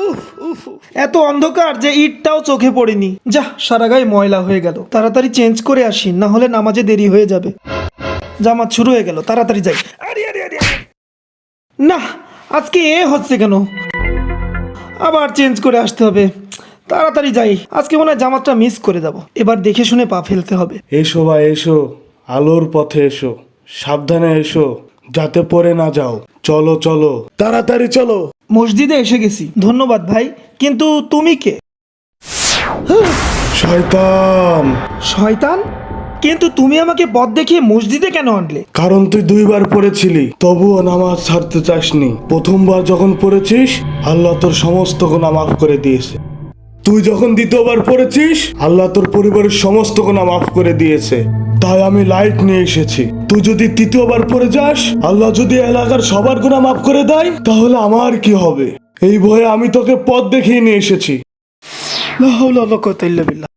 উফ উফ এত অন্ধকার যে ইটটাও চোখে পড়েনি। যা, সারা গায়ে ময়লা হয়ে গেল। তাড়াতাড়ি চেঞ্জ করে আসি, না হলে নামাজে দেরি হয়ে যাবে। জামাত শুরু হয়ে গেল, তাড়াতাড়ি যাই। আরে আরে আরে আরে। না, আজকে হচ্ছে কেন? আবার চেঞ্জ করে আসতে হবে। তাড়াতাড়ি যাই, আজকে মনে হয় জামাতটা মিস করে যাব। এবার দেখে শুনে পা ফেলতে হবে। এসো ভাই এসো, আলোর পথে এসো, সাবধানে এসো, যাতে পড়ে না যাও। চলো চলো, তাড়াতাড়ি চলো। মসজিদে এসে গেছি। ধন্যবাদ ভাই, কিন্তু তুমি কে? শয়তান। শয়তান? কিন্তু তুমি আমাকে পথ দেখিয়ে মসজিদে কেন আনলে? কারণ তুই 2বার পড়েছিলি, তবুও নামাজ ছাড়তে চাসনি। প্রথমবার যখন পড়েছিস, আল্লাহ তোর সমস্ত গুনাহ মাফ করে দিয়েছে। তুই যখন 2য়বার পড়েছিস, আল্লাহ তোর পরিবারের সমস্ত গুনাহ মাফ করে দিয়েছে। তাই আমি লাইট নিয়ে এসেছি। তুই যদি 3য়বার পড়ে যাস, আল্লাহ যদি এলাকার সবার গুনাহ মাফ করে দেয়, তাহলে আমার কি হবে? এই ভয়ে আমি তোকে পথ দেখিয়ে নিয়ে এসেছি। লা হাওলা ওয়ালা কুওয়াতা ইল্লা বিল্লাহ।